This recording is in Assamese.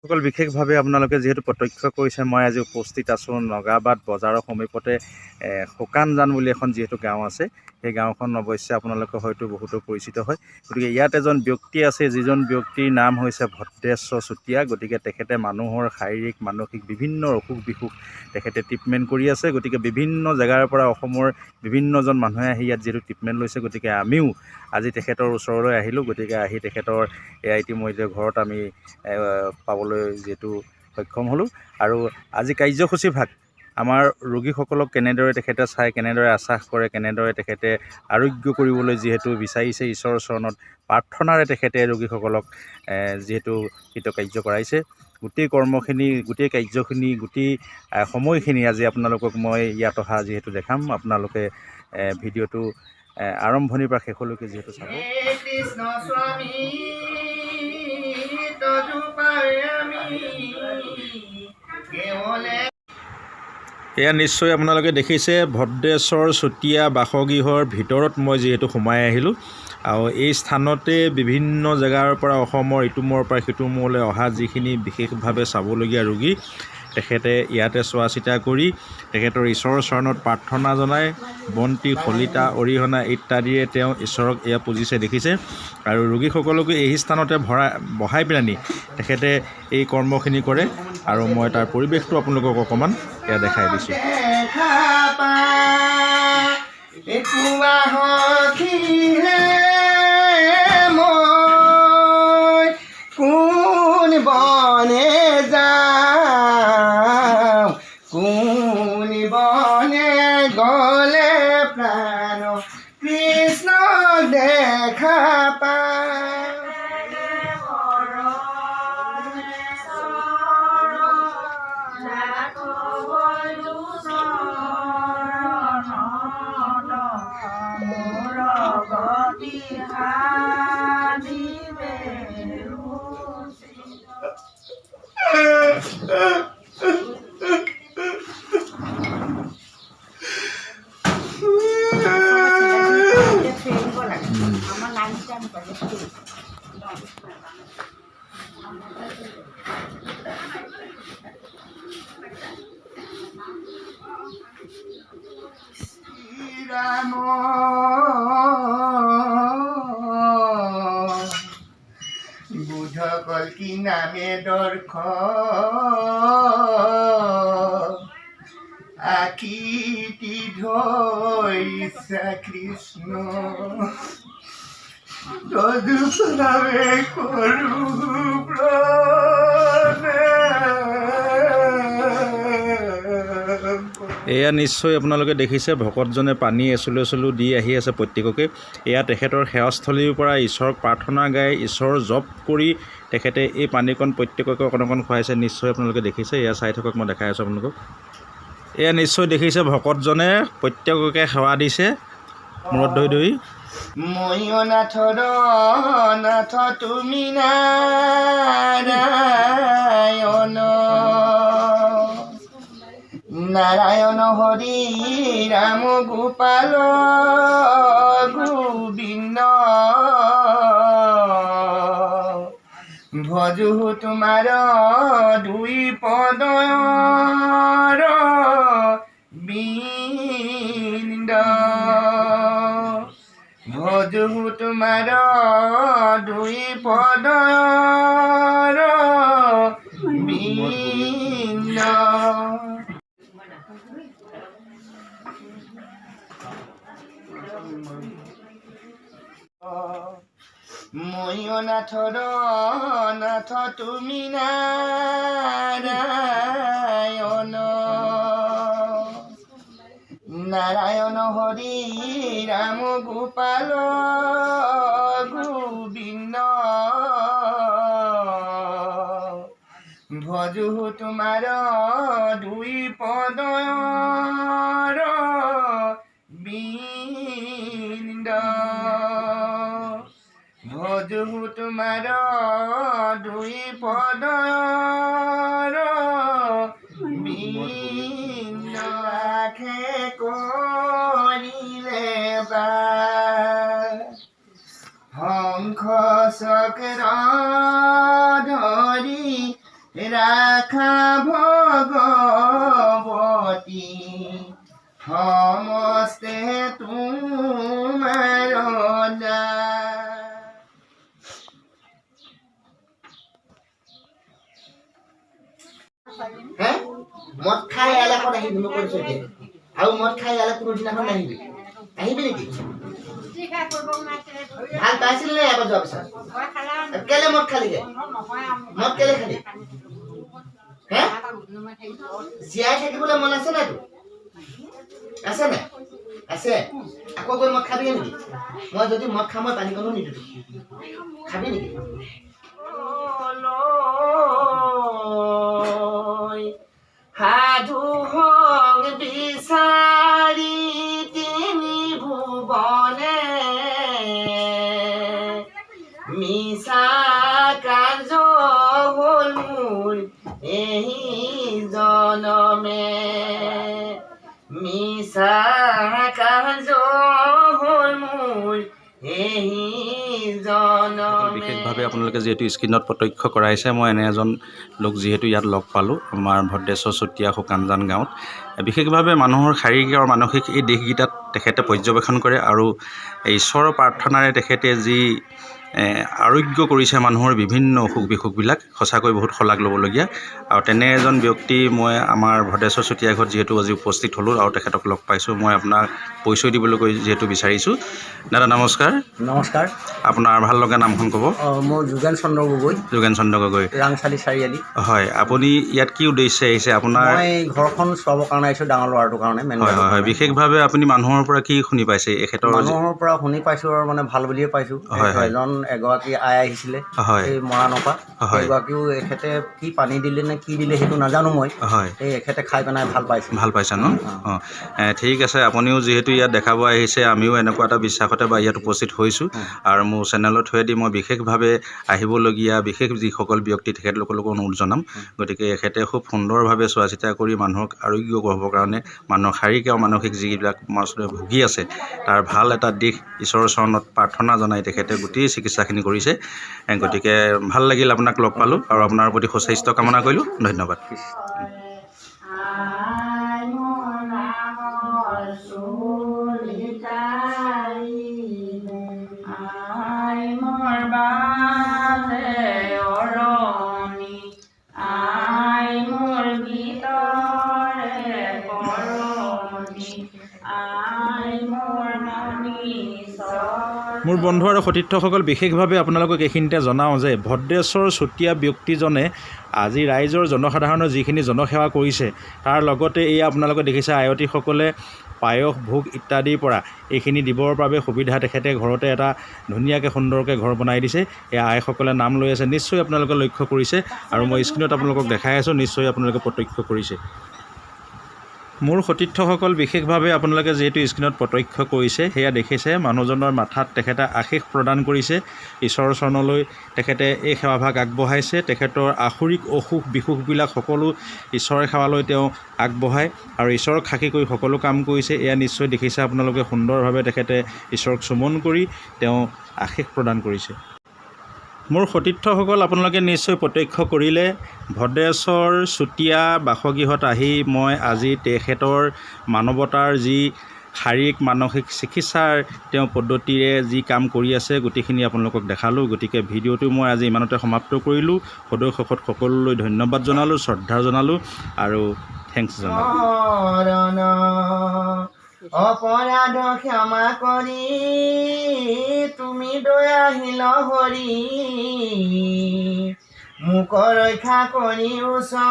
সকল বিশেষভাৱে আপোনালোকে যিহেতু প্ৰত্যক্ষ কৰিছে, মই আজি উপস্থিত আছোঁ নগাবাদ বজাৰৰ সমীপতে শুকানজান বুলি এখন যিহেতু গাঁও আছে। সেই গাঁওখন অৱশ্যে আপোনালোকে হয়তো বহুতো পৰিচিত হয়। গতিকে ইয়াত এজন ব্যক্তি আছে, যিজন ব্যক্তিৰ নাম হৈছে ভদ্ৰেশ্বৰ চুতীয়া। গতিকে তেখেতে মানুহৰ শাৰীৰিক মানসিক বিভিন্ন অসুখ বিসুখ তেখেতে ট্ৰিটমেণ্ট কৰি আছে। গতিকে বিভিন্ন জেগাৰ পৰা অসমৰ বিভিন্নজন মানুহে আহি ইয়াত যিহেতু ট্ৰিটমেণ্ট লৈছে, গতিকে আমিও আজি তেখেতৰ ওচৰলৈ আহিলোঁ। গতিকে আহি তেখেতৰ ইতিমধ্যে ঘৰত আমি পাবলৈ যিহেতু সক্ষম হ'লোঁ। আৰু আজি কাৰ্যসূচী ভাগ আমাৰ ৰোগীসকলক কেনেদৰে তেখেতে চায়, কেনেদৰে আশ্বাস কৰে, কেনেদৰে তেখেতে আৰোগ্য কৰিবলৈ যিহেতু বিচাৰিছে, ঈশ্বৰৰ চৰণত প্ৰাৰ্থনাৰে তেখেতে ৰোগীসকলক যিহেতু কৃতকাৰ্য কৰাইছে। গোটেই কৰ্মখিনি, গোটেই কাৰ্যখিনি, গোটেই সময়খিনি আজি আপোনালোকক মই ইয়াত অহা যিহেতু দেখাম। আপোনালোকে ভিডিঅ'টো আৰম্ভণিৰ পৰা শেষলৈকে যিহেতু চাব। কৃষ্ণ স্বামী এয়া নিশ্চয় আপোনালোকে দেখিছে ভদ্ৰেশ্বৰ চুতীয়া বাসগৃহৰ ভিতৰত মই যিহেতু সোমাই আহিলোঁ। আৰু এই স্থানতে বিভিন্ন জেগাৰ পৰা অসমৰ ইটোমূৰৰ পৰা সিটোমূৰলৈ অহা যিখিনি বিশেষভাৱে চাবলগীয়া ৰোগী, তেখেতে ইয়াতে চোৱা চিতা কৰি তেখেতৰ ঈশ্বৰৰ চৰণত প্ৰাৰ্থনা জনাই বন্তি শলিতা অৰিহণা ইত্যাদিৰে তেওঁ ঈশ্বৰক এয়া পুজিছে দেখিছে। আৰু ৰোগীসকলকো এই স্থানতে বহাই পেলানি তেখেতে এই কৰ্মখিনি কৰে। আৰু মই তাৰ পৰিৱেশটো আপোনালোকক অকণমান এয়া দেখাই দিছোঁ। গলে প্ৰাণ কৃষ্ণ দেখা ৰাম বুধ কল্কি নামে দৰ্শ আখিটি ধৰিছে কৃষ্ণ তদুপনামে কৰো এয়া নিশ্চয় আপোনালোকে দেখিছে ভকতজনে পানী এচুলো দি আহি আছে প্ৰত্যেককে। এয়া তেখেতৰ সেৱাস্থলীৰ পৰা ঈশ্বৰক প্ৰাৰ্থনা গাই ঈশ্বৰ জপ কৰি তেখেতে এই পানীকণ প্ৰত্যেককে অকণ অকণ খুৱাইছে। নিশ্চয় আপোনালোকে দেখিছে, এয়া চাই থাকক, মই দেখাই আছোঁ আপোনালোকক। এয়া নিশ্চয় দেখিছে ভকতজনে প্ৰত্যেককে সেৱা দিছে মূৰত ধৰি ধৰি। ময়ো নাথৰ নাথ তুমি নাৰায়ণ নাৰায়ণ হৰি ৰাম গোপাল গোবিন্দ ভজু তোমাৰ দুই পদৰ বিন্দ ভজু তোমাৰ দুই পদৰ বিন্দ ময়ো নাথৰ নাথ তুমি নাৰায়ণ নাৰায়ণ হৰি ৰাম গোপাল গোবিন্দ ভজু তোমাৰ দুই পদৰ বিন্দ ভজু তোমাৰ দুই পদৰ বিন্দ কৰিলে বা হংস চক্ৰ ধৰি ৰাখা ভগৱতী সমস্তে তোমাৰ মদ খাই ইয়ালে এখন আহিবি মই কৈছো এতিয়া আৰু মদ খাই ইয়ালে কোনোদিনাখন নাহিবি আহিবি নেকি ভাল পাইছিলি নে এবাৰ যোৱাৰ পিছত কেলে মদ খালিগে মদ কেলে খালি হে জীয়াই থাকিবলৈ মন আছে নাই তোৰ আছে নাই আছে আকৌ গৈ মদ খাবি নেকি মই যদি মদ খাম মই পানী কণো নিদিওঁ খাবি নেকি সাধু হং বিচাৰি তিনি ভুৱনে মিছা কাৰ্য হ'ল মোৰ এই জনমে মিছা কাৰ্য হ'ল মোৰ এই জনমে বিশেষভাৱে আপোনালোকে যিহেতু স্ক্ৰীণত প্ৰত্যক্ষ কৰাইছে মই এনে এজন লোক যিহেতু ইয়াত লগ পালোঁ আমাৰ ভদ্ৰেশ্বৰ চুতীয়া শুকানজান গাঁৱত বিশেষভাৱে মানুহৰ শাৰীৰিক আৰু মানসিক এই দিশকেইটাত তেখেতে পৰ্যবেক্ষণ কৰে আৰু ঈশ্বৰৰ প্ৰাৰ্থনাৰে তেখেতে যি আৰোগ্য কৰিছে মানুহৰ বিভিন্ন অসুখ বিসুখবিলাক সঁচাকৈ বহুত শলাগ ল'বলগীয়া আৰু তেনে এজন ব্যক্তি মই আমাৰ ভদ্ৰেশ্বৰ চুতীয়া ঘৰত যিহেতু আজি উপস্থিত হ'লোঁ আৰু তেখেতক লগ পাইছোঁ মই আপোনাক পৰিচয় দিবলৈ যিহেতু বিচাৰিছোঁ দাদা নমস্কাৰ নমস্কাৰ আপোনাৰ ভাল লগা নামখন ক'ব মোৰ যোগেন চন্দ্ৰ গগৈ যোগেন চন্দ্ৰ গগৈ ৰাংচালি চাৰিআলি হয় আপুনি ইয়াত কি উদ্দেশ্যে আহিছে আপোনাৰ মই ঘৰখন চোৱাবৰ কাৰণে আহিছোঁ ডাঙৰ ল'ৰাটোৰ কাৰণে হয় হয় হয় বিশেষভাৱে আপুনি মানুহৰ পৰা কি শুনি পাইছে এখেতৰ মানুহৰ পৰা শুনি পাইছোঁ আৰু মানে ভাল বুলিয়ে পাইছোঁ হয় হয় এগৰাকী আই আহিছিলে হয় এই মৰাণৰ পৰা হয় এগৰাকীও এখেতে কি পানী দিলে নে কি দিলে সেইটো নাজানো মই হয় এই এখেতে খাই পেলাই ভাল পাইছে ন অঁ ঠিক আছে আপুনিও যিহেতু ইয়াত দেখাব আহিছে আমিও এনেকুৱা এটা বিশ্বাসতে বা ইয়াত উপস্থিত হৈছোঁ আৰু মোৰ চেনেলৰ থ্ৰুৱেদি মই বিশেষভাৱে আহিবলগীয়া বিশেষ যিসকল ব্যক্তি তেখেতলোকলৈকো অনুৰোধ জনাম গতিকে এখেতে খুব সুন্দৰভাৱে চোৱা চিতা কৰি মানুহক আৰোগ্য কৰিবৰ কাৰণে মানুহৰ শাৰীৰিক আৰু মানসিক যিবিলাক ভুগি আছে তাৰ ভাল এটা দিশ ঈশ্বৰৰ চৰণত প্ৰাৰ্থনা জনাই তেখেতে গোটেই চিকিৎসাখিনি কৰিছে গতিকে ভাল লাগিল আপোনাক লগ পালোঁ আৰু আপোনাৰ প্ৰতি সুস্বাস্থ্য কামনা কৰিলোঁ ধন্যবাদ মোৰ বন্ধু আৰু সতীৰ্থসকল বিশেষভাৱে আপোনালোকক এইখিনিতে জনাওঁ যে ভদ্ৰেশ্বৰ চুতীয়া ব্যক্তিজনে আজি ৰাইজৰ জনসাধাৰণৰ যিখিনি জনসেৱা কৰিছে তাৰ লগতে এই আপোনালোকে দেখিছে আয়তীসকলে পায়স ভোগ ইত্যাদিৰ পৰা এইখিনি দিবৰ বাবে সুবিধা তেখেতে ঘৰতে এটা ধুনীয়াকৈ সুন্দৰকৈ ঘৰ বনাই দিছে এই আইসকলে নাম লৈ আছে নিশ্চয় আপোনালোকে লক্ষ্য কৰিছে আৰু মই স্ক্ৰীণত আপোনালোকক দেখাই আছোঁ নিশ্চয় আপোনালোকে প্ৰত্যক্ষ কৰিছে মোৰ সতীৰ্থসকল বিশেষভাৱে আপোনালোকে যিহেতু স্ক্ৰীণত প্ৰত্যক্ষ কৰিছে সেয়া দেখিছে মানুহজনৰ মাথাত তেখেতে আশীষ প্ৰদান কৰিছে ঈশ্বৰৰ চৰণলৈ তেখেতে এই সেৱাভাগ আগবঢ়াইছে তেখেতৰ আসুৰিক অসুখ বিসুখবিলাক সকলো ঈশ্বৰৰ সেৱালৈ তেওঁ আগবঢ়ায় আৰু ঈশ্বৰক সাক্ষী কৰি সকলো কাম কৰিছে এয়া নিশ্চয় দেখিছে আপোনালোকে সুন্দৰভাৱে তেখেতে ঈশ্বৰক চুমন কৰি তেওঁ আশীষ প্ৰদান কৰিছে মোৰ সতীৰ্থসকল আপোনালোকে নিশ্চয় প্ৰত্যক্ষ কৰিলে ভদ্ৰেশ্বৰ চুতীয়া বাসগৃহত আহি মই আজি তেখেতৰ মানৱতাৰ যি শাৰীৰিক মানসিক চিকিৎসাৰ তেওঁ পদ্ধতিৰে যি কাম কৰি আছে গোটেইখিনি আপোনালোকক দেখালোঁ গতিকে ভিডিঅ'টো মই আজি ইমানতে সমাপ্ত কৰিলোঁ সদৌ শেষত সকলোলৈ ধন্যবাদ জনালোঁ শ্ৰদ্ধা জনালোঁ আৰু থেংকছ জনালোঁ অপৰাধ ক্ষমা কৰি তুমি দয়াশীল হৰি মোক ৰক্ষা কৰি ওচৰনে